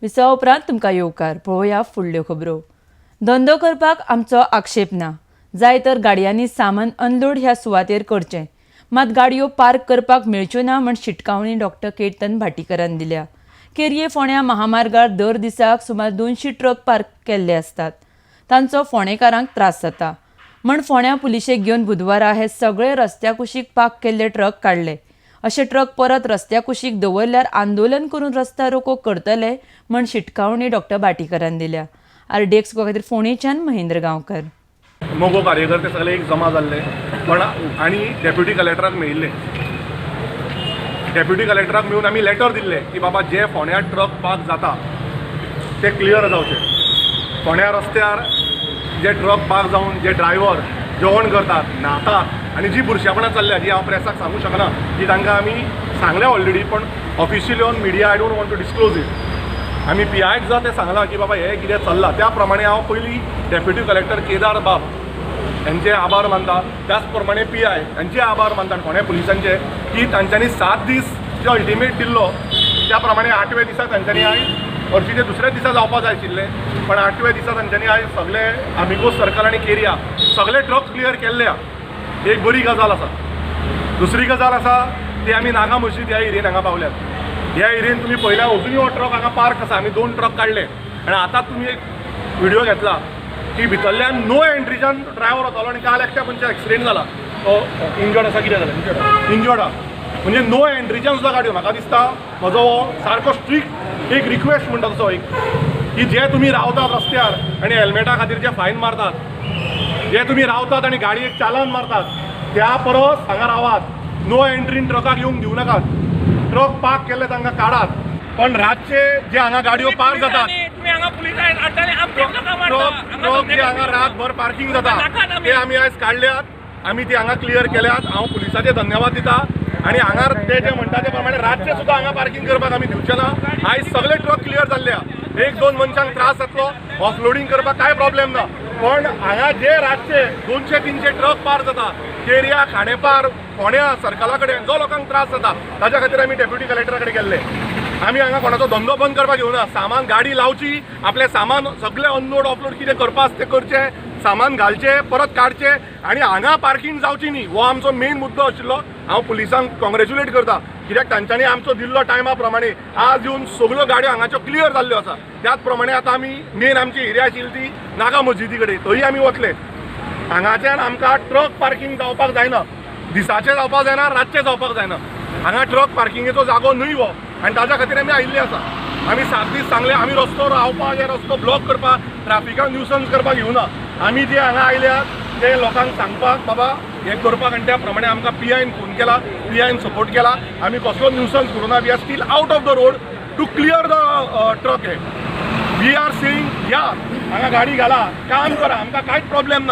विसवा उपरांत तुमकां येवकार पळोवया फुडल्यो खबरो। धंदो करपाक आमचो आक्षेप ना, जाय तर गाडयांनी सामान अनलोड ह्या सुवातेर करचें, मात गाडयो पार्क करपाक मेळच्यो ना म्हण शिटकावणी डॉक्टर केतन भाटीकारान दिल्या। केरये फोंड्या महामार्गार दर दिसाक सुमार 200 ट्रक पार्क केल्ले आसतात, तांचो फोंडेकारांक त्रास जाता म्हण फोंड्या पुलिशेक घेवन बुधवारा हे सगळे रस्त्या कुशीक पार्क केल्ले ट्रक काडले। अशे ट्रक परत रस्त्या कुशीक दवरल्यार आंदोलन करून रस्ता रोको करतले म्हण शिटकावणी डॉक्टर भाटीकारान दिल्या। RDX खातीर फोंडेच्यान महेंद्र गांवकर। मोगो कार्यकर्ते सगळे एक जमा जाल्ले पण आनी डेप्युटी कलेक्टराक मेळिल्ले। डेप्युटी कलेक्टराक मेळून आमी लेटर दिल्ले की बाबा जे फोंड्या ट्रक पार्क जाता ते क्लियर जावचे। फोंड्या रस्त्यार जे ट्रक पार्क जावन जे ड्रायव्हर जेवण करतात, न्हातात आनी जी बुरशेपणां चल्ल्या जी हांव प्रेसाक सांगू शकना ती तांकां आमी सांगल्या ऑलरेडी, पण officially on media I don't want to disclose it. आमी PIक सुद्दां तें सांगलां की बाबा हे कितें चल्लां, त्या प्रमाणे हांव पयलीं डेप्युटी कलेक्टर केदार बाब यांचे आभार मानता, त्याच प्रमाणे PI यांचे आभार मानता फोंड्या पुलिसांचे की तांच्यांनी 7 दीस जो अल्टिमेट दिल्लो त्या प्रमाणे 8व्या दिसा तांच्यांनी आयज हरशीं दुसऱ्या दिसा जावपाक जाय आशिल्लें, पण 8व्या दिसा तांच्यांनी आयज सगळे आमिगोस सर्कल आनी केरिया सगळे ट्रक क्लियर केल्ले। एक बरी गजाल आसा। दुसरी गजाल आसा ती आमी नागा मशीद ह्या एरियेन हांगा पावल्यात। ह्या एरियेन तुमी पळयल्या अजुनूय हो ट्रक हांगा पार्क आसा, आमी 2 ट्रक काडले आनी आतां तुमी एक व्हिडिओ घेतला की भितरल्यान नो एंट्रीच्यान ड्रायव्हर वतालो आनी काल एकट्या मनशाक एक्सिडेंट जाला, तो इंजर्ड आसा, कितें जालें इंजर्ड आहा, म्हणजे नो एंट्रीच्यान सुद्दां गाडयो। म्हाका दिसता म्हजो हो सारको स्ट्रिक्ट एक रिक्वेस्ट म्हणटा तसो एक की जे तुमी रावतात रस्त्यार आनी हेल्मेटा खातीर जे फायन मारतात, जे तुमी रावतात आनी गाडयेक चालान मारतात, त्या परस हांगा रावात, नो एंट्रीन ट्रकाक येवंक दिवं नाकात। ट्रक पार्क केल्ले तांकां काडात, पण रातचे जे हांगा गाडयो पार्क जातात, ट्रक जे हांगा रातभर पार्किंग जाता ते आमी आयज काडल्यात, आमी ती हांगा क्लियर केल्यात। हांव पुलिसाचे धन्यवाद दिता आनी हांगा ते जे म्हणटा ते प्रमाणे रातचे सुद्दां हांगा पार्किंग करपाक आमी दिवचे ना। आयज सगळे ट्रक क्लियर जाल्ले, 1-2 मनशांक त्रास जातलो, ऑफलोडिंग करपाक कांय प्रॉब्लेम ना, पण हांगा जे रातचे 200-300 ट्रक पार जाता केरिया खांडेपार फोंड्या सर्कला कडेन जो लोकांक त्रास जाता ताच्या खातीर आमी डेप्युटी कलेक्टरा कडेन गेल्ले। आमी हांगा कोणाचो धंदो बंद करपाक येवना, सामान गाडी लावची, आपले सामान सगळे अनलोड ऑफलोड कितें करपा आसता तें करचें, सामान घालचें परत काडचें आनी हांगा पार्किंग जावची न्ही, हो आमचो मेन मुद्दो आशिल्लो। हांव पुलिसांक कॉंग्रेच्युलेट करता कित्याक तांच्यांनी आमचो दिल्लो टायमा प्रमाणे आज येवन सगळ्यो गाडयो हांगाच्यो क्लियर जाल्ल्यो आसा। त्याच प्रमाणे आतां आमी मेन आमची एरिया आशिल्ली ती नागा मस्जिदी कडेन थंय आमी वतले। हांगाच्यान आमकां ट्रक पार्किंग जावपाक जायना, दिसाचें जावपाक जायना, रातचें जावपाक जायना। हांगा ट्रक पार्किंगेचो जागो न्हय हो आनी ताच्या खातीर आमी आयिल्ले आसा। आमी 7 दीस सांगले आमी रस्तो रावपाक हे रस्तो ब्लॉक करपाक ट्राफिकाक न्यूसन्स करपाक येवना, आमी जे हांगा आयल्यात ते लोकांक सांगपाक बाबा हे करपाक, आनी त्या प्रमाणे आमकां PIन फोन केला, PIन सपोर्ट केला। आमी कसलो न्यूसन्स करूना, we are still out of the road to clear the truck हे। वी आर सेईंग या हांगा गाडी घाला, काम करा, आमकां कांयच प्रॉब्लेम ना।